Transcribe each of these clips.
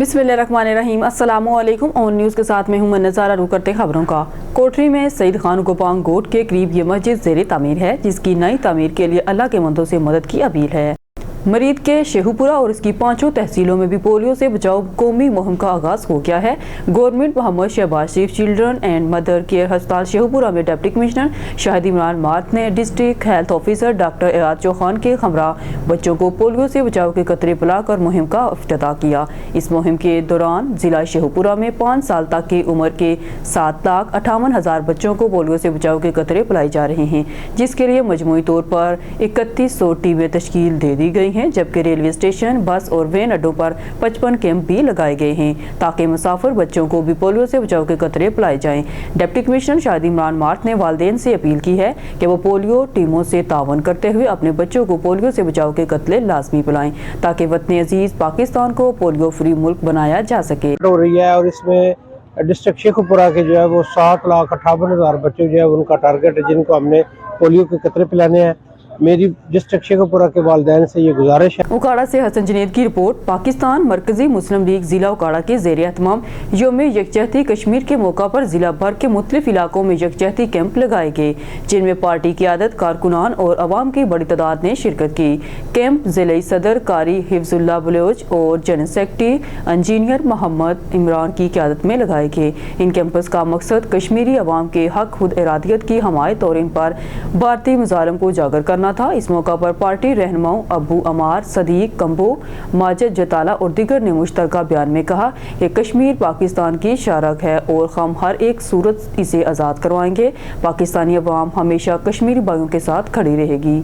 बिस्मिल्लाहिर्रहमानिर्रहीम। अस्सलामुअलैकुम। On news के साथ मैं हूं नज़ारा। रुक करते खबरों का। कोठरी में सईद खान गोपांग गोट के करीब ये मस्जिद ज़ेरे तामीर है, जिसकी नई तामीर के लिए अल्लाह के बंदों से मदद की अपील है। मरीद के शेखुपुरा और इसकी 5 तहसीलों में भी पोलियो से बचाव कौमी मुहिम का आगाज़ हो गया है। Government Mohammad Shahbaz Sharif children and mother care अस्पताल शेखुपुरा में डिप्टी कमिश्नर शाहिद इमरान मार्थ ने district health officer doctor Eraj Chauhan के हमरा बच्चों को पोलियो से बचाव के कतरे पिलाकर मुहिम का इफ्तिताह किया। इस मुहिम के दौरान जिला शेखुपुरा में 5 साल तक की उम्र के 7,58,000 बच्चों को पोलियो से बचाव के कतरे पिलाए जा रहे हैं, जिसके लिए मजमूई तौर पर 3100 टीमें तश्कील दे दी गई हैं, जबकि रेलवे स्टेशन, बस और वैन अड्डों पर 55 कैंप भी लगाए गए हैं ताकि मुसाफिर बच्चों को भी पोलियो से बचाव के कतरे पिलाए जाएं। डिप्टी कमिश्नर शाहिद इमरान मार्थ ने वालिदैन से अपील की है कि वो पोलियो टीमों से तावन करते हुए अपने बच्चों को पोलियो से बचाव के कतरे लाजमी पिलाएं ताकि वतन अजीज पाकिस्तान को पोलियो फ्री मुल्क बनाया जा सके। हो रही है और इसमें डिस्ट्रिक्ट शेखुपुरा के जो है वो 7,58,000 बच्चे जो है उनका टारगेट है, जिनको हमने पोलियो के कतरे पिलाने हैं। मेरी डिस्ट्रिक्ट शेखुपुरा के वालिदैन से ये गुजारिश है। उकाड़ा से हसन जुनैद की रिपोर्ट। पाकिस्तान मरकजी मुस्लिम लीग जिला उकाड़ा के ज़ेरे एहतमाम यौम यकजहती कश्मीर के मौका पर जिला भर के मुख्तलिफ इलाकों में यकजहती कैंप लगाए गए, जिनमें पार्टी क़ियादत, कारकुनान और अवाम की बड़ी तादाद ने शिरकत की। कैंप ज़िले सदर कारी हिफ्जुल्लाह बलोच और general secretary engineer Mohammad Imran की क़ियादत में लगाए गए। इन कैंपस का मकसद कश्मीरी अवाम के हक खुद इरादियत की हमायत और इन पर भारतीय मुजालिम को उजागर करना था। इस मौका पर पार्टी रहनुमाओं अबू अमार, सदीक कंबो, माजिद जताला और दीगर ने मुश्तरका बयान में कहा कि कश्मीर पाकिस्तान की शारक है और हम हर एक सूरत इसे आज़ाद करवाएंगे। पाकिस्तानी अवाम हमेशा कश्मीरी भाइयों के साथ खड़ी रहेगी।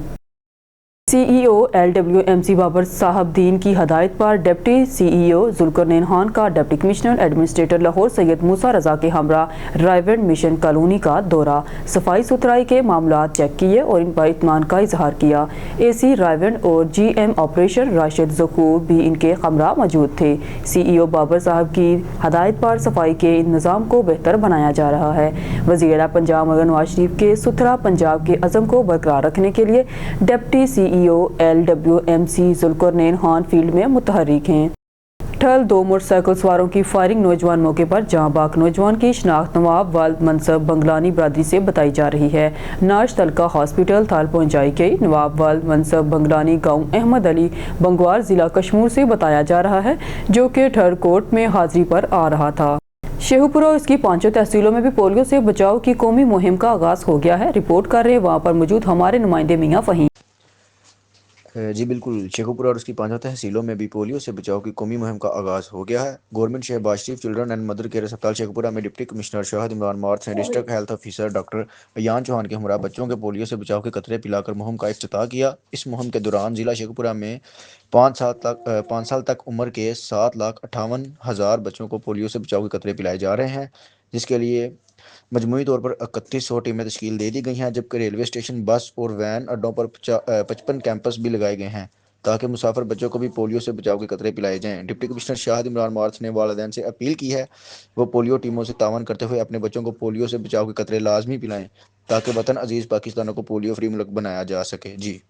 CEO LWMC बाबर साहब दीन की हदायत पर डिप्टी CEO जुल्करनैन खान का deputy commissioner administrator Lahore Syed Musa Raza के हमरा रायवेंड मिशन कॉलोनी का दौरा, सफाई सुथराई के मामलात चेक किए और इन पर इत्मीनान का इजहार किया। AC रायवेंड और GM ऑपरेशन राशिद ज़कूर भी इनके हमरा मौजूद थे। CEO बाबर साहब की हदायत पर सफाई के निज़ाम को बेहतर बनाया जा रहा है। वज़ीर पंजाब नवाज शरीफ के सुथरा पंजाब के अज़म को बरकरार रखने के लिए deputy CEO LWMC Zulqarnain Khan field में मुतहर्रिक हैं। ठल 2 मोटरसाइकिल सवारों की फायरिंग नौजवान मौके पर जहां बाक नौजवान की शनाख्त नवाब वाल्द मनसब बंगलानी बरादरी से बताई जा रही है। नाश तलका हॉस्पिटल थाल पहुंचाई गई। नवाब वाल्द मनसब बंगलानी गांव अहमद अली बंगवार जिला कश्मीर से बताया जा रहा है, जो कि ठर कोर्ट में हाजिरी पर आ रहा था। शेखुपुरा और इसकी 5 तहसीलों में भी पोलियो से बचाव की कौमी मुहिम का आगाज हो गया है। रिपोर्ट कर रहे हैं वहाँ पर मौजूद हमारे नुमाइंदे मियाँ फहीम। जी बिल्कुल, शेखुपुरा और उसकी 5 तहसीलों में भी पोलियो से बचाव की कौमी मुहिम का आगाज़ हो गया है। Government Shahbaz Sharif children and mother care अस्पताल शेखुपुरा में डिप्टी कमिश्नर शाहिद इमरान मार्थ ने district health officer doctor Ayan Chauhan के हमरा बच्चों के पोलियो से बचाव के कतरे पिलाकर मुहिम का इफ्तिताह किया। इस मुहिम के दौरान जिला शेखुपुरा में 5 साल तक उम्र के 7,58,000 बच्चों को पोलियो से बचाव के कतरे पिलाए जा रहे हैं, जिसके लिए मजमूई तौर पर 3100 टीमें तश्कील दे दी गई हैं, जबकि रेलवे स्टेशन, बस और वैन अड्डों पर 55 कैंपस भी लगाए गए हैं ताकि मुसाफिर बच्चों को भी पोलियो से बचाव के कतरे पिलाए जाएं। डिप्टी कमिश्नर शाहिद इमरान मार्थ ने वालिदैन से अपील की है वो पोलियो टीमों से तावन करते हुए अपने बच्चों को पोलियो से बचाव के कतरे लाजमी पिलाएं ताकि वतन अजीज़ पाकिस्तान को पोलियो फ्री मुल्क बनाया जा सके। जी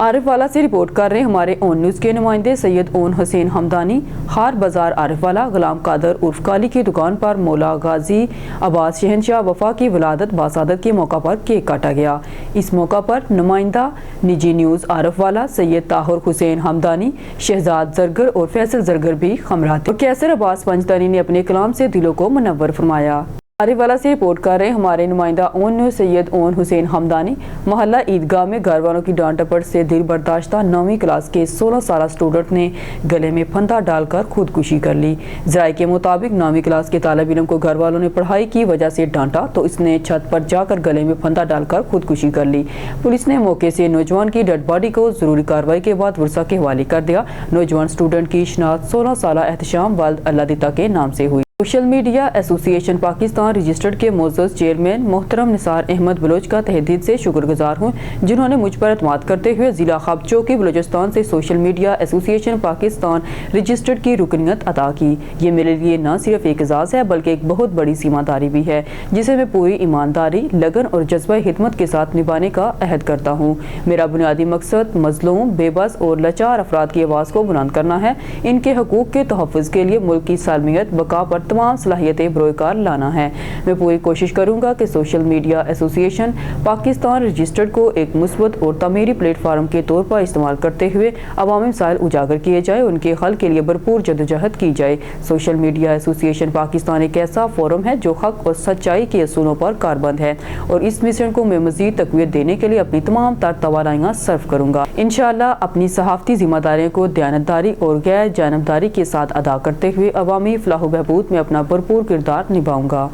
आरिफ वाला से रिपोर्ट कर रहे हैं हमारे ऑन न्यूज़ के नुमाइंदे सैयद ओन हुसैन हमदानी। हार बाजार आरिफ वाला गुलाम कादर उर्फ काली की दुकान पर मौला गाजी अब्बास शहनशाह वफा की विलादत बासादत के मौका पर केक काटा गया। इस मौका पर नुमाइंदा निजी न्यूज़ आरिफ वाला सैयद ताहिर हुसैन हमदानी, शहजाद जरगर और फैसल जरगर भी हमरा थे। कैसर अब्बास पंजतानी ने अपने कलाम से दिलों को मुनव्वर फरमाया। आरिफ वाला से रिपोर्ट कर रहे हैं हमारे नुमाइंदा ओन न्यूज़ सैयद ओन हुसैन हमदानी। मोहल्ला ईदगाह में घर वालों की डांट टपट से दिल बर्दाश्ता 9वीं क्लास के 16 साल स्टूडेंट ने गले में फंदा डालकर खुदकुशी कर ली। ज़राए के मुताबिक 9वीं क्लास के तालिब इल्म को घर वालों ने पढ़ाई की वजह से डांटा तो इसने छत पर जाकर गले में फंदा डालकर खुदकुशी कर ली। पुलिस ने मौके से नौजवान की डेड बॉडी को ज़रूरी कार्रवाई के बाद वर्सा के हवाले कर दिया। नौजवान स्टूडेंट की शनाख्त 16 साल एहतशाम वाल्द अल्लाह दिता के नाम से हुई। Social media association Pakistan registered के मोअज़्ज़ज़ चेयरमैन मोहतरम निसार अहमद बलोच का तहेदिल से शुक्रगुजार हूँ, जिन्होंने मुझ पर एतमाद करते हुए ज़िला खब चौकी बलूचिस्तान से social media association Pakistan registered की रुकनियत अदा की। ये मेरे लिए न सिर्फ एक एजाज़ है बल्कि एक बहुत बड़ी ज़िम्मेदारी भी है, जिसे मैं पूरी ईमानदारी, लगन और जज्बा हिदमत के साथ निभाने का अहद करता हूँ। मेरा बुनियादी मकसद मज़लूम, बेबस और लाचार अफराद की आवाज़ को बुलंद करना है। इनके हकूक़ के तहफ़्फ़ुज़ के लिए मुल्क की सालमियत बका पर तमाम सलाहियतें बरोकार लाना है। मैं पूरी कोशिश करूंगा कि social media association Pakistan registered को एक मुस्बत और तमीरी प्लेटफार्म के तौर पर इस्तेमाल करते हुए अवामी मसाइल उजागर किए जाए, उनके हल के लिए भरपूर जदोजहद की जाए। सोशल मीडिया एसोसिएशन पाकिस्तान एक ऐसा फोरम है जो हक और सच्चाई के असूलों पर कारबंद है और इस मिशन को मैं मजीद तक़वियत देने के लिए अपनी तमाम तवानाइयाँ सर्व करूँगा। इंशाअल्लाह अपनी सहाफ़ती जिम्मेदारियों को दयानतदारी और गैर जानबदारी के साथ अदा करते हुए अवामी फलाह बहबूद में अपना भरपूर किरदार निभाऊंगा।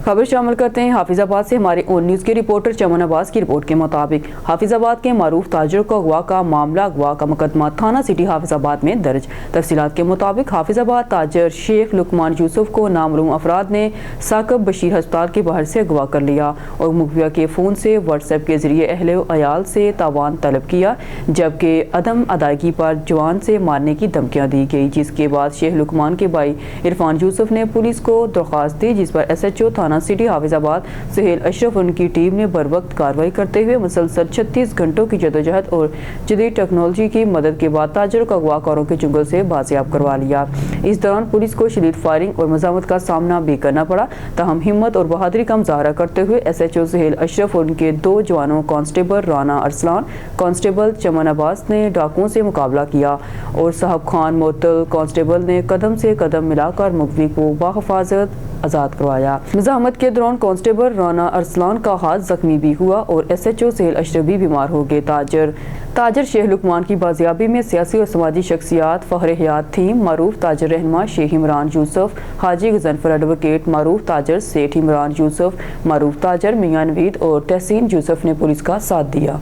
खबर शामिल करते हैं हाफिजाबाद से। हमारे ओन न्यूज़ के रिपोर्टर चमन अब्बास की रिपोर्ट के मुताबिक हाफिजाबाद के मारूफ ताजर को अगवा का मामला, अगवा का मुकदमा थाना सिटी हाफिजाबाद में दर्ज। तफसीलात के मुताबिक हाफिजाबाद ताजर शेख लुकमान यूसुफ को नामालूम अफराद ने साकब बशीर हस्पताल के बाहर से अगवा कर लिया और मुखबिया के फ़ोन से व्हाट्सएप के जरिए अहले अयाल से तावान तलब किया, जबकि अदम अदायगी पर जवान से मारने की धमकियाँ दी गई। जिसके बाद शेख लुकमान के भाई इरफान यूसुफ ने पुलिस को दरख्वास्त दी, जिस पर SHO थाना सिटी हाफिजाबाद सुहेल अशरफ उनकी टीम ने बर वक्त कार्रवाई करते हुए मुसलसल 36 घंटों की जदोजहद और जदीद टेक्नोलॉजी की मदद के बाद ताजर को अगवाकारों के चुंगल से बाजियाब करवा लिया। इस दौरान पुलिस को शदीद फायरिंग और मज़ामत का सामना भी करना पड़ा, ताहम हिम्मत और बहादुरी का मुजाहरा करते हुए SHO सुहेल अशरफ और उनके 2 जवानों कांस्टेबल राना अरसलान, कांस्टेबल चमन अब्बास ने डाकुओं से मुकाबला किया और साहब खान मोतल कांस्टेबल ने कदम से कदम मिलाकर मुखबिर को बाहिफाजत आज़ाद करवाया। मज़ाहमत के दौरान कांस्टेबल राना अरसलान का हाथ जख्मी भी हुआ और SHO सुहेल अशरफ भी बीमार हो गए। ताजर शेख लुकमान की बाजियाबी में सियासी और समाजी शख्सियात फ़ख्र हयात थी। मारूफ ताजर रहनुमा शेख इमरान यूसुफ, हाजी गजनफर एडवोकेट, मारूफ ताजर सेठ इमरान यूसुफ, मारूफ ताजर मियां नवीद और तहसीन यूसुफ ने पुलिस का साथ दिया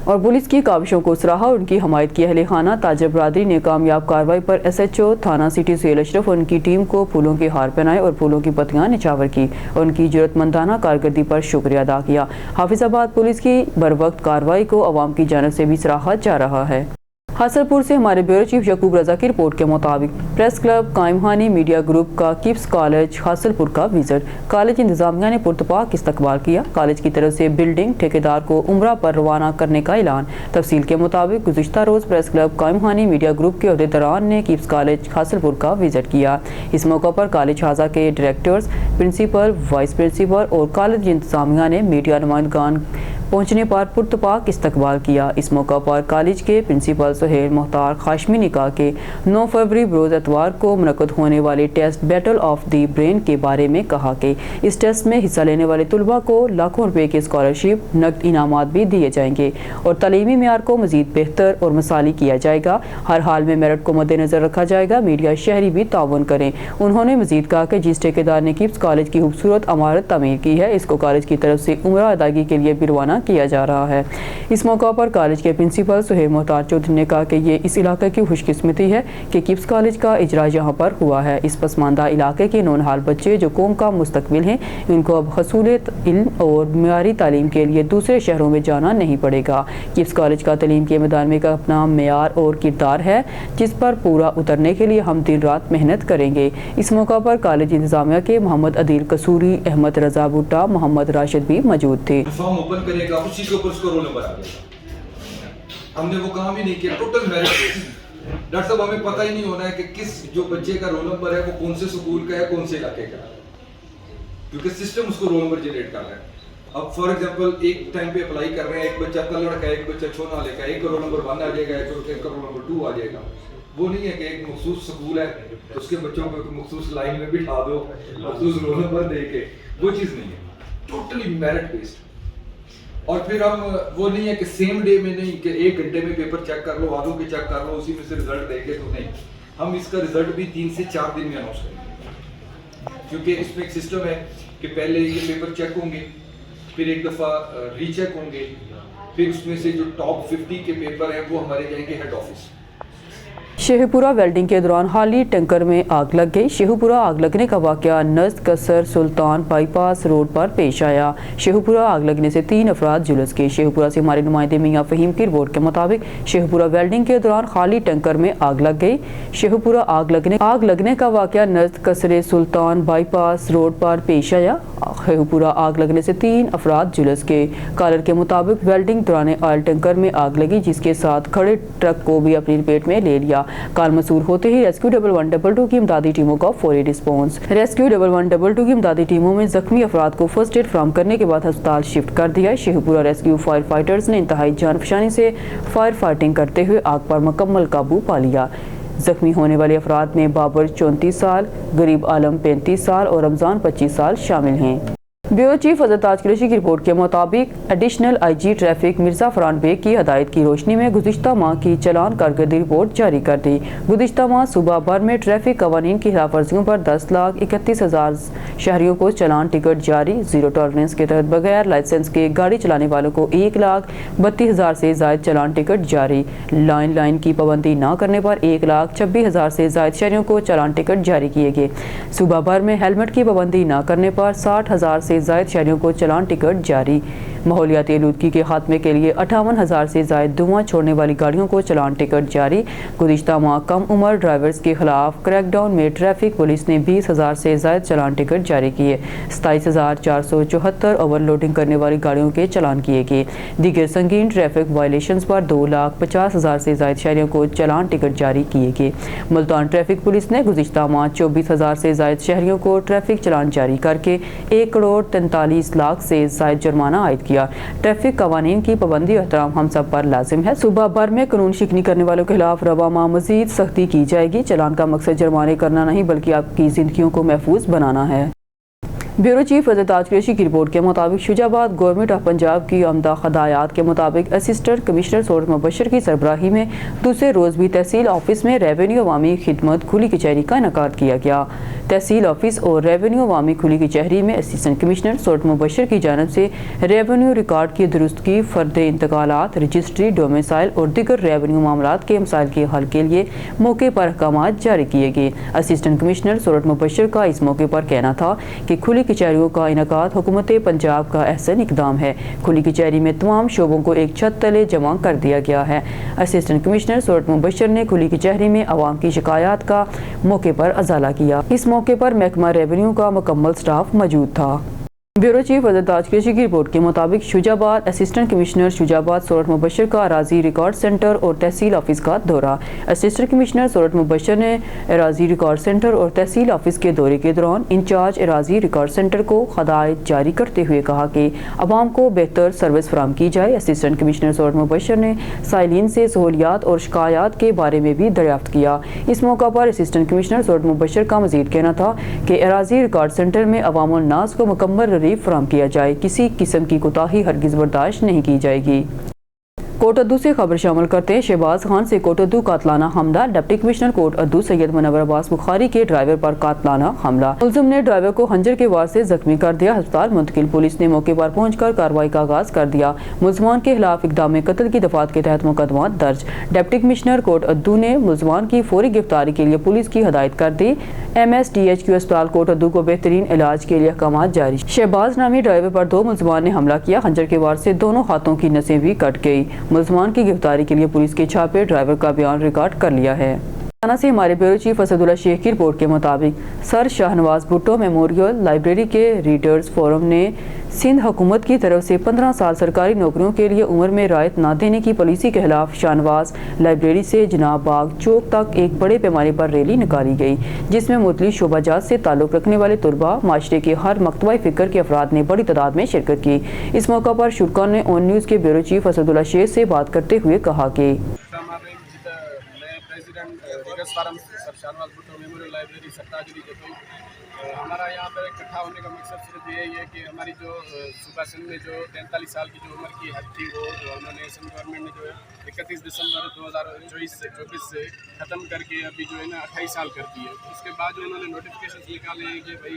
और पुलिस की काविशों को सराहा और उनकी हमायत की। अहले खाना ताजर बरादरी ने कामयाब कार्रवाई पर SHO थाना सिटी सुहेल अशरफ और उनकी टीम को फूलों के हार पहनाए और फूलों की पत्तियां निछावर की और उनकी जरूरतमंदाना कारकर्दगी पर शुक्रिया अदा किया। हाफिजाबाद पुलिस की बरवक्त कार्रवाई को अवाम की जानिब से भी सराहा जा रहा है। हासलपुर से हमारे ब्यूरो चीफ यकूब रजा की रिपोर्ट के मुताबिक प्रेस क्लब कायमहानी मीडिया ग्रुप का किप्स कॉलेज हासलपुर का विजिट। कॉलेज इंतजामिया ने पुरतपाक इस्तकबाल किया। कॉलेज की तरफ से बिल्डिंग ठेकेदार को उम्रा पर रवाना करने का ऐलान। तफसील के मुताबिक गुज़िश्ता रोज़ प्रेस क्लब कायमहानी मीडिया ग्रुप के अहदेदारान ने किप्स कॉलेज हासलपुर का विजिट किया। इस मौका पर कॉलेज हाजा के डायरेक्टर्स, प्रिंसिपल, वाइस प्रिंसिपल और कॉलेज इंतजामिया ने मीडिया नुमाइंदगान पहुंचने पर पुरतपाक इस्तकबाल किया। इस मौका पर कॉलेज के प्रिंसिपल सुहेल मुख्तार खाशमी ने कहा कि 9 फरवरी बरोज़ एतवार को मुनक़्क़द होने वाले test battle of the brain के बारे में कहा कि इस टेस्ट में हिस्सा लेने वाले तलबा को लाखों रुपए की स्कॉलरशिप, नकद इनामात भी दिए जाएंगे और तालीमी मेयार को मज़ीद बेहतर और मिसाली किया जाएगा। हर हाल में मेरिट को मद्देनज़र रखा जाएगा। मीडिया शहरी भी ताउन करें। उन्होंने मज़ीद कहा कि जिस ठेकेदार ने किप्स कॉलेज की खूबसूरत इमारत तमीर की है, इसको कॉलेज की तरफ से उम्रा अदायगी के लिए भी रवाना किया जा रहा है। इस मौका पर कॉलेज के प्रिंसिपल सुहेल मुख्तार चौधरी ने कहा कि ये इस इलाके की खुशकिस्मती है कि किप्स कॉलेज का इजरा यहाँ पर हुआ है। इस पसमानदा इलाके के नौनहाल बच्चे जो कौम का मुस्तकबिल हैं, इनको अब हसूलियत, इल्म और मियारी तालीम के लिए दूसरे शहरों में जाना नहीं पड़ेगा। किप्स कॉलेज का तालीम के मैदान में अपना मेयार और किरदार है, जिस पर पूरा उतरने के लिए हम दिन रात मेहनत करेंगे। इस मौका पर कॉलेज इंतजामिया के मोहम्मद अदील कसूरी, अहमद रजा भुट्टा, मोहम्मद राशिद भी मौजूद थे। फॉर्म ओपन करेगा, उसी के ऊपर उसका रोल नंबर आ जाएगा। हमने वो काम ही नहीं किया, टोटल मेरिट बेस्ड। डॉक्टर साहब हमें पता ही नहीं होना है कि किस जो बच्चे का रोल नंबर है वो कौन से स्कूल का है, कौन से इलाके का, क्योंकि सिस्टम उसको रोल नंबर जनरेट कर रहा है। अब फॉर एग्जांपल एक टाइम पे अप्लाई कर रहे हैं, एक बच्चा तलड़ का, एक बच्चा छोनाले का, एक का रोल नंबर 1 आ जाएगा, एक का रोल नंबर 2 आ जाएगा। वो नहीं है कि एक मखसूस स्कूल है तो उसके बच्चों को मखसूस लाइन में बिठा दो, मखसूस रोल नंबर दे के, वो चीज़ नहीं है। Totally merit based. और फिर हम वो नहीं है कि सेम डे में नहीं कि 1 घंटे में पेपर चेक कर लो, आधों के चेक कर लो, उसी में से रिजल्ट देंगे, तो नहीं। हम इसका रिजल्ट भी 3 से 4 दिन में अनाउंस करेंगे, क्योंकि इसमें एक सिस्टम है कि पहले ये पेपर चेक होंगे, फिर एक दफ़ा रीचेक होंगे, फिर उसमें से जो टॉप 50 के पेपर हैं वो हमारे जाएंगे हेड ऑफिस। शेखपुरा वेल्डिंग के दौरान हाली टैंकर में आग लग गई। शेखपुरा आग लगने का वाकया नज़द कसर सुल्तान बाईपास रोड पर पेश आया। शेखपुरा आग लगने से 3 अफराद झुलस गए। शेखपुरा से हमारे नुमाइंदे मियां फहीम की रिपोर्ट के मुताबिक शेखपुरा वेल्डिंग के दौरान खाली टैंकर में आग लग गई। शेखपुरा आग लगने का वाकया नज़द कसर सुल्तान बाईपास रोड पर पेश आया। शेखपुरा आग लगने से 3 अफराद झुलस गए। कॉलर के मुताबिक वेल्डिंग दौरान ऑयल टैंकर में आग लगी, जिसके साथ खड़े ट्रक को भी अपनी लपेट में ले लिया। कॉल मसूल होते ही रेस्क्यू 1122 की इमदादी टीमों का फौरी रिस्पांस। रेस्क्यू 1122 की इमदादी टीमों में जख्मी अफराद को फर्स्ट एड फराहम करने के बाद अस्पताल शिफ्ट कर दिया। शेखपुरा रेस्क्यू फायर फाइटर्स ने इंतहाई जानफशानी से फायर फाइटिंग करते हुए आग पर मुकम्मल काबू पा लिया। जख्मी होने वाले अफराद में बाबर 34 साल, गरीब आलम 35 साल और रमजान 25 साल शामिल हैं। ब्यूरो चीफ हजरत ताज कुरैशी की रिपोर्ट के मुताबिक additional IG traffic Mirza Farhan Baig की हदायत की रोशनी में गुज़िश्ता माह की चालान कारकर्दगी रिपोर्ट जारी कर दी। गुज़िश्ता माह सूबा भर में ट्रैफिक कवानीन की खिलाफ वर्जियों पर 10,31,000 शहरियों को चालान टिकट जारी। जीरो टॉलरेंस के तहत बगैर लाइसेंस के गाड़ी चलाने वालों को 1,32,000 से जायद चालान टिकट जारी। लाइन की पाबंदी न करने पर 1,26,000 से जायद शहरियों को चालान टिकट जारी किए गए। सूबा भर में हेलमेट की पाबंदी न करने पर 60,000 से जायद शहरियों को चालान टिकट जारी। माहौलियाती आलूदगी के खात्मे के लिए 58,000 से जायद धुआं छोड़ने वाली गाड़ियों को चालान टिकट जारी। गुज़िश्ता माह कम उम्र ड्राइवर्स के खिलाफ क्रैकडाउन में ट्रैफिक पुलिस ने 20,000 से जायद चालान टिकट जारी किए। 27,474 ओवरलोडिंग करने वाली गाड़ियों के चालान किए गए। दीगर संगीन ट्रैफिक वायलेशंस पर 2,50,000 से जायद शहरियों को चालान टिकट जारी किए गए। मुल्तान ट्रैफिक पुलिस ने गुज़िश्ता माह 24,000 से जायद शहरियों को ट्रैफिक चालान जारी करके 1,43,00,000 से जायद जुर्माना आयद किया। ट्रैफिक कवानीन की पाबंदी और एहतराम हम सब पर लाजिम है। सूबा भर में कानून शिकनी करने वालों के खिलाफ रवा माह मजीद सख्ती की जाएगी। चालान का मकसद जुर्माने करना नहीं बल्कि आपकी जिंदगियों को महफूज बनाना है। ब्यूरो चीफ हजरत ताज कुरैशी की रिपोर्ट के मुताबिक शुजाबाद गवर्नमेंट ऑफ पंजाब की आमदा हदायत के मुताबिक असिस्टेंट कमिश्नर सूरत मुबशर की सरबराही में दूसरे रोज़ भी तहसील ऑफिस में रेवेन्यू अवामी खिदमत खुली कचहरी का इनेकाद किया गया। तहसील ऑफिस और रेवेन्यू अवामी खुली कचहरी में असिस्टेंट कमिश्नर सूरत मुबशर की जानिब से रेवेन्यू रिकॉर्ड की दुरुस्तगी, फर्द इंतकालात, रजिस्ट्री, डोमिसाइल और दीगर रेवेन्यू मामलात के मसाइल के हल के लिए मौके पर अहकामात जारी किए गए। असिस्टेंट कमिश्नर सूरत मुबशर का इस मौके पर कहना था कि खुली कचहरियों का इनेकाद हुकूमत पंजाब का अहसन इकदाम है। खुली कचहरी में तमाम शोबों को एक छत तले जमा कर दिया गया है। असिस्टेंट कमिश्नर सूरत मुबशर ने खुली कचहरी में अवाम की शिकायत का मौके पर अजाला किया। इस मौके पर महकमा रेवेन्यू का मुकम्मल स्टाफ मौजूद था। ब्यूरो चीफ हजरत ताज कुरैशी की रिपोर्ट के मुताबिक शुजाबाद असिस्टेंट कमिश्नर शुजाबाद सूरत मुबशर का अराजी रिकॉर्ड सेंटर और तहसील ऑफिस का दौरा। असिस्टेंट कमिश्नर सूरत मुबशर ने अराजी रिकॉर्ड सेंटर और तहसील ऑफिस के दौरे के दौरान इंचार्ज अराजी रिकॉर्ड सेंटर को हदायत जारी करते हुए कहा कि अवाम को बेहतर सर्विस फराहम की जाए। असिस्टेंट कमिश्नर सूरत मुबशर ने साइलिन से सहूलियात और शिकायत के बारे में भी दरियाफ्त किया। इस मौका पर असिस्टेंट कमिश्नर सूरत मुबशर का मजीद कहना था कि अराजी रिकॉर्ड सेंटर में अवाम उल नास को मुकम्मल फराहम किया जाए। किसी किस्म की कोताही हरगिज बर्दाश्त नहीं की जाएगी। कोट अद्दू से खबर शामिल करते हैं। शहबाज खान से कोट अद्दू कातलाना हमला। डिप्टी कमिश्नर कोट अद्दू सैयद मुनव्वर अब्बास बुखारी के ड्राइवर पर कातलाना हमला। मुलजिम ने ड्राइवर को खंजर के वार से जख्मी कर दिया। अस्पताल मुंतकिल। पुलिस ने मौके पर पहुंचकर कार्रवाई का आगाज कर दिया। मुलजमान के खिलाफ इक़दाम कत्ल की दफात के तहत मुकदमा दर्ज। डिप्टी कमिश्नर कोट अद्दू ने मुलजमान की फौरी गिरफ्तारी के लिए पुलिस की हदायत कर दी। MSDHQ अस्पताल कोट अद्दू को बेहतरीन इलाज के लिए अहकामात जारी। शहबाज नामी ड्राइवर पर 2 मुलजमान ने हमला किया। खंजर के वार से दोनों हाथों की नसें भी कट गई। मुलजमान की गिरफ्तारी के लिए पुलिस के छापे ड्राइवर का बयान रिकॉर्ड कर लिया है। थाना से हमारे ब्यूरो चीफ असदुल्ला शेख की रिपोर्ट के मुताबिक sir Shahnawaz Bhutto memorial library के रीडर्स फोरम ने सिंध हुकूमत की तरफ से 15 साल सरकारी नौकरियों के लिए उम्र में रायत न देने की पॉलिसी के खिलाफ शाहनवाज लाइब्रेरी से जनाब बाग चौक तक एक बड़े पैमाने पर रैली निकाली गई, जिसमें मुख्तलिफ शोबाजात से ताल्लुक़ रखने वाले तुलबा, माशरे के हर मकतबा फ़िक्र के अफराद ने बड़ी तादाद में शिरकत की। इस मौका पर शुरा ने ऑन न्यूज़ के ब्यूरो चीफ असदुल्ला शेख से बात करते हुए कहा कि हमारा यहाँ पर इकट्ठा होने का मकसद सिर्फ यही है कि हमारी जो सूबा सिंध में जो 43 साल की जो उम्र की हद थी वो उन्होंने सिंध गवर्नमेंट ने जो है 31 दिसंबर 2024 से ख़त्म करके अभी जो है ना 28 साल कर दी है। उसके बाद जो उन्होंने नोटिफिकेशन निकाले हैं कि भाई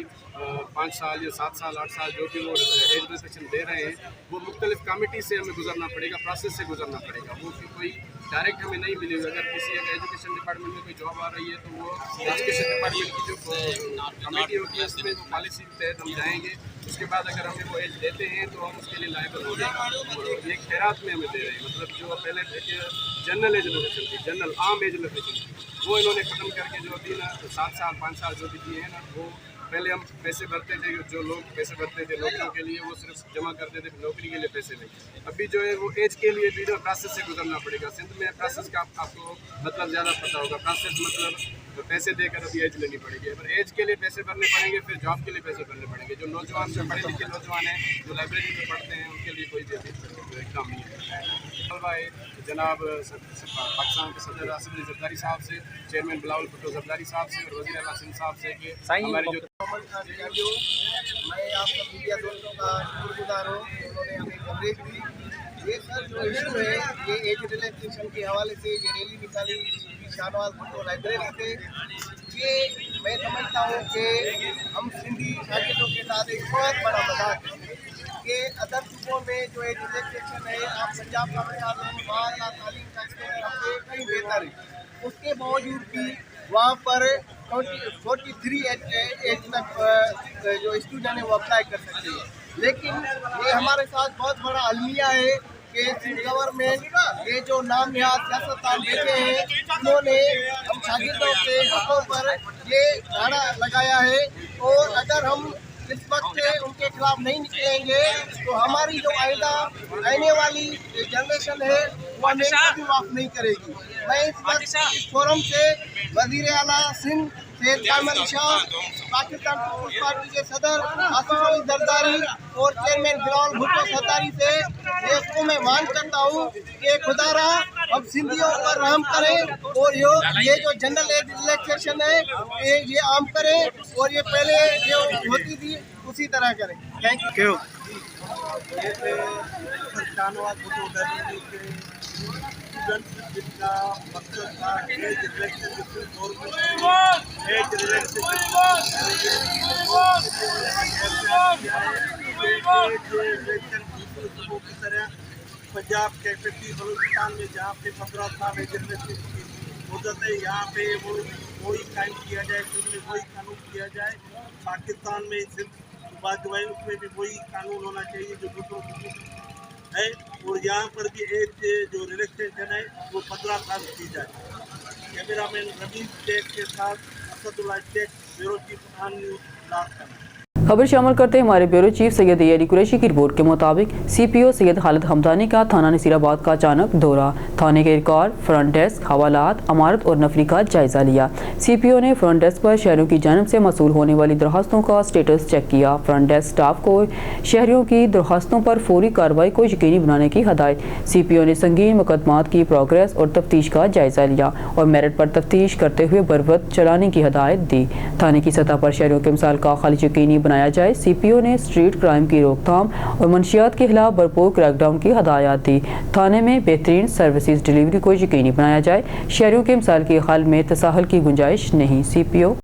5 साल या 7 साल 8 साल जो भी वो एज रिस्ट्रिक्शन दे रहे हैं वो मुख्तलिफ कमिटी से हमें गुजरना पड़ेगा, प्रोसेस से गुजरना पड़ेगा। वो कोई डायरेक्ट हमें नहीं मिली। अगर किसी एजुकेशन डिपार्टमेंट में कोई जॉब आ रही है तो वो एजुकेशन डिपार्टमेंट की जो कमेटी होती है उसमें वो पॉलिसी के तहत हम जाएंगे। उसके बाद अगर हमें वो एज देते हैं तो हम उसके लिए लायबल हो जाएंगे। ये खैरात में हमें दे रहे हैं, मतलब जो पहले जनरल एज लोकेशन थी, जनरल आम एज लोकेशन थी, वो इन्होंने ख़त्म करके जो अभी ना 7 साल 5 साल जो भी दिए हैं ना, वो पहले हम पैसे भरते थे, जो लोग पैसे भरते थे नौकरियों के लिए वो सिर्फ जमा करते थे, नौकरी के लिए पैसे नहीं। अभी जो है वो एज के लिए भी जो प्रोसेस से गुजरना पड़ेगा। सिंध में प्रोसेस का आपको मतलब ज़्यादा पता होगा। प्रोसेस मतलब तो पैसे देकर अभी एज लेनी पड़ेगी, पर एज के लिए पैसे भरने पड़ेंगे, फिर जॉब के लिए पैसे भरने पड़ेंगे। जो नौजवान जो पढ़े लिखे नौजवान हैं जो लाइब्रेरी में पढ़ते हैं उनके लिए कोई भी अभी एग्जाम नहीं है। जनाब पाकिस्तान के सदर आसिफ अली जरदारी साहब से, चेयरमैन बिलावल भुट्टो जरदारी साहब से और वज़ीर आला सिंध साहब से कि हमारी जो मैं आप सब मीडिया दोस्तों का शुक्रगुजार हूँ, उन्होंने हमें कवरेज दी। ये सर जो इशू है ये एज रिलैक्सेशन के हवाले से ये रैली निकाली शाहनवाज भुट्टो लाइब्रेरी से, ये मैं समझता हूँ कि हम सिंधी शागिर्दों के साथ एक बहुत बड़ा मजाक है कि अदर सूबों में जो एज रिलैक्सेशन है, आप पंजाब का बता दें, वहाँ तालीम का स्तर हमसे कहीं बेहतर है, उसके बावजूद भी वहाँ पर 43 एज तक जो स्टूडेंट है वो अप्लाई कर सकते हैं। लेकिन ये हमारे साथ बहुत बड़ा अलमिया है कि सिंध गवर्नमेंट ये जो नाम नहाद सियासतदान बैठे हैं उन्होंने हम शागिर्दों के हकों पर ये नारा लगाया है, और अगर हम इस वक्त से उनके खिलाफ नहीं निकलेंगे तो हमारी जो आने वाली जनरेशन है वो हमें कभी माफ नहीं करेगी। मैं इस वक्त इस फोरम से वज़ीर आला सिंध सैयद कामिल शाह, पाकिस्तान पीपल्स पार्टी के सदर आसिफ अली जरदारी और चेयरमैन बिलावल भुट्टो जरदारी से इसको मैं मांग करता हूँ कि खुदारा अब सिंधियों पर रहम करें और ये जो जनरल एज रिलैक्सेशन है ये आम करें और ये पहले जो होती थी उसी तरह करें। Thank you. जिनका मकसद था एज की तरह पंजाब के बलूचिस्तान में जहाँ पे 15 साल एज रिलैक्सेशन की मुद्दत है, यहाँ पे वो वही कायम किया जाए, वही कानून किया जाए। पाकिस्तान में बात जो है उसमें भी वही कानून होना चाहिए जो दूसरों है, और यहाँ पर भी एज जो रिलैक्सेशन है वो 15 साल की जाए। कैमरामैन रवीन शेख के साथ Asadullah Sheikh, bureau chief on News, Lahore. खबर शामिल करते हैं हमारे ब्यूरो चीफ सैयद अली कुरैशी की रिपोर्ट के मुताबिक सीपीओ सैयद खालिद हमदानी का थाना नसीराबाद का अचानक दौरा, थाने के रिकॉर्ड, फ्रंट डेस्क, हवालात, अमारत और नफरी का जायजा लिया। सीपीओ ने फ्रंट डेस्क पर शहरियों की जानिब से मसूल होने वाली दरखास्तों का स्टेटस चेक किया। फ्रंट डेस्क स्टाफ को शहरियों की दरखास्तों पर फौरी कार्रवाई को यकीनी बनाने की हदायत। सीपीओ ने संगीन मुकदमात की प्रोग्रेस और तफ्तीश का जायजा लिया और मेरिट पर तफ्तीश करते हुए बरवक्त चलाने की हदायत दी। थाने की सतह पर शहरियों के मिसाल का खालिज यकीनी बनाया जाए। सीपीओ ने स्ट्रीट क्राइम की रोकथाम और मंशियात के खिलाफ भरपूर क्रैकडाउन की हदायत दी। थाने में बेहतरीन सर्विसेज डिलीवरी को यकीनी बनाया जाए। शहरियों के मिसाल के हल में तसाहल की गुंजाइश नहीं। सीपीओ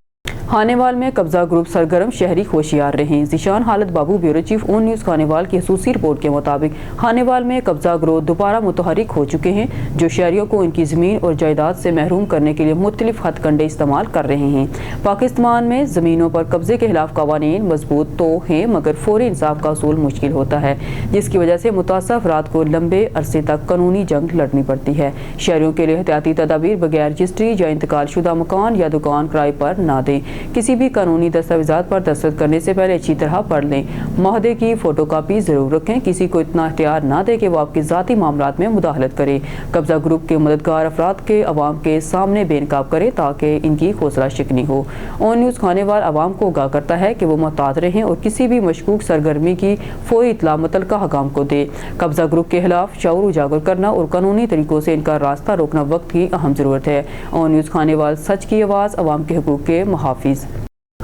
खानेवाल में कब्जा ग्रुप सरगर्म, शहरी होशियार रहे। जिशान हालत बाबू, bureau chief on news Khanewal की खसूसी रिपोर्ट के मुताबिक खानेवाल में कब्जा ग्रुप दोबारा मुतहरिक हो चुके हैं, जो शहरियों को उनकी ज़मीन और जायदाद से महरूम करने के लिए मुख्तलिफ हथकंडे इस्तेमाल कर रहे हैं। पाकिस्तान में ज़मीनों पर कब्जे के खिलाफ कवानीन मजबूत तो हैं, मगर फौरी इंसाफ का असूल मुश्किल होता है, जिसकी वजह से मुतासर अफराद को लंबे अरसे तक कानूनी जंग लड़नी पड़ती है। शहरियों के लिए एहतियाती तदाबीर बगैर रजिस्ट्री या इंतकाल शुदा मकान या दुकान किराए पर ना दें। किसी भी कानूनी दस्तावेजात पर दस्तखत करने से पहले अच्छी तरह पढ़ लें। मुआहदे की फोटोकॉपी जरूर रखें। किसी को इतना इख्तियार ना दे कि वो आपके ज़ाती मामलात में मुदाखलत करे। कब्जा ग्रुप के मददगार अफराद के अवाम के सामने बेनकाब करें ताकि इनकी हौसला शिकनी हो। ऑन न्यूज़ खानेवाल अवाम को आगाह करता है कि वो मोहतात रहें और किसी भी मशकूक सरगर्मी की फौरी इत्तला मुतल्लिका हकाम को दे। कब्जा ग्रुप के खिलाफ शऊर उजागर करना और कानूनी तरीकों से इनका रास्ता रोकना वक्त की अहम ज़रूरत है। ऑन न्यूज़ खानेवाल, सच की आवाज़, अवाम के हकूक़ के मुहाफ़िज़।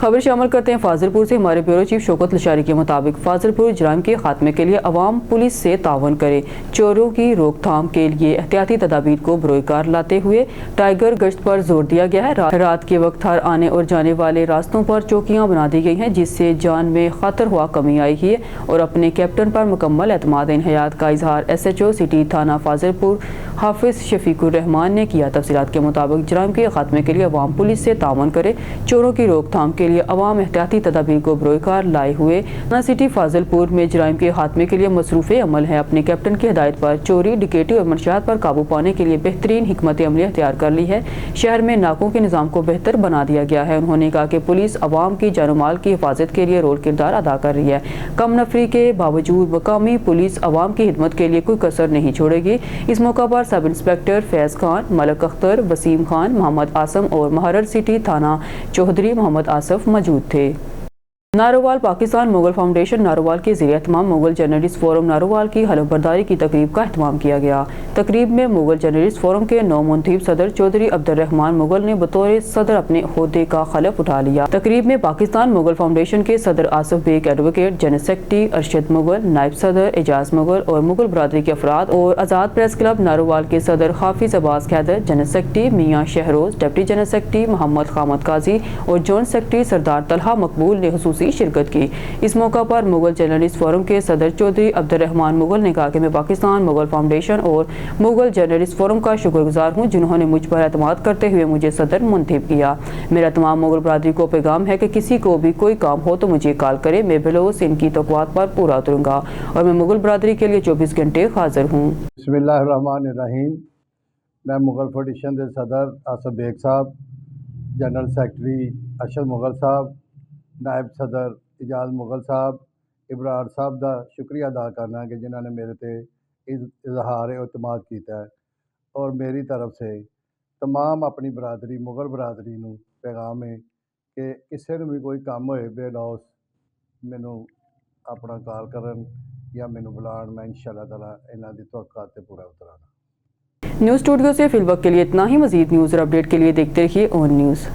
खबर शामिल करते हैं फाजिलपुर से। हमारे ब्यूरो चीफ शौकत लशारी के मुताबिक फाजिलपुर जराइम के खात्मे के लिए अवाम पुलिस से तावन करे। चोरों की रोकथाम के लिए एहतियाती तदाबीर को बरोकार लाते हुए टाइगर गश्त पर जोर दिया गया है। रात के वक्त हर आने और जाने वाले रास्तों पर चौकियां बना दी गई हैं, जिससे जान में खतर हुआ कमी आई है और अपने कैप्टन पर मुकम्मल एतमाद इन हयात का इजहार SHO सिटी थाना फाजिलपुर हाफिज शफीकुर रहमान ने किया। तफसीलात के मुताबिक जराइम के खात्मे के लिए अवाम पुलिस से तावन करे। चोरों की रोकथाम के लिए अवाम एहतियाती तदाबीर को बरोकार लाए हुए थाना सिटी फाजिलपुर में जराइम के खात्मे के लिए मसरूफ़ अमल है। अपने कैप्टन की हिदायत पर चोरी, डकैती और मंशियात पर काबू पाने के लिए बेहतरीन हिकमत अमली अख्तियार कर ली है। शहर में नाकों के निज़ाम को बेहतर बना दिया गया है। उन्होंने कहा कि पुलिस अवाम की जान माल की हिफाजत के लिए रोल किरदार अदा कर रही है। कम नफरी के बावजूद मकामी पुलिस अवाम की खिदमत के लिए कोई कसर नहीं छोड़ेगी। इस मौका पर सब इंस्पेक्टर फैज़ खान, मलक अख्तर, वसीम खान, मोहम्मद आसम और महारर सिटी थाना चौधरी मोहम्मद आसफ मौजूद थे। नारोवाल पाकिस्तान मुगल फाउंडेशन नारोवाल के ज़रिए तमाम मुगल जर्नलिस्ट फोरम नारोवाल की हलफ बर्दारी की तकरीब का अहतमाम किया गया। तकरीब में मुगल जर्नलिस्ट फोरम के नौ मुंतखब सदर चौधरी अब्दुर्रहमान मुगल ने बतौर सदर अपने ओहदे का खलफ उठा लिया। तकरीब में पाकिस्तान मुगल फाउंडेशन के सदर Asif Baig advocate, general secretary Arshad Mughal, नायब सदर एजाज मुगल और मुगल बरादरी के अफराद और आज़ाद प्रेस क्लब नारोवाल के सदर Hafiz Abbas Haider, general secretary Mian Shahroz, deputy general secretary Mohammad Hamid Qazi और जॉइंट सेक्रेटरी सरदार तलहा मकबूल ने खुसूसी शिरकत की। इस मौका पर मुगल जर्नलिस्ट फोरम के सदर चौधरी अब्दुर्रहमान मुगल ने कहा कि मैं पाकिस्तान मुगल फाउंडेशन और मुगल जर्नलिस्ट फोरम का शुक्रगुजार हूँ, जिन्होंने मुझ पर एतमाद करते हुए मुझे सदर मुंतखब किया। मेरा तमाम मुगल बरादरी को पैगाम है कि किसी को भी कोई काम हो तो मुझे कॉल करे। मैं बिलोस इनकी तौक़ुआत पर पूरा उतरूंगा और मैं मुगल बरादरी के लिए 24 घंटे हाजिर हूँ। बिस्मिल्लाहिर्रहमानिर्रहीम। मैं मुगल फाउंडेशन के सदर आसफ बेग साहब, जनरल सेक्रेटरी अरशद मुगल साहब, नायब सदर एजाज मुगल साहब, इब्रार साहब का शुक्रिया अदा करना कि जिन्होंने मेरे ते इजहार एतमाद किया है और मेरी तरफ से तमाम अपनी बरादरी मुगल बरादरी नूं पैगाम है कि किसी नूं भी कोई काम होए बेलौस मैनू अपना कॉल करन या मैनू बुलाण, मैं इंशाअल्लाह ताला इन्हां दी तवक्कुआत ते पूरा उतरांगा। न्यूज़ स्टूडियो से फिलवक्त के लिए इतना ही। मज़ीद न्यूज़ और अपडेट के लिए देखते रहिए ऑन न्यूज़।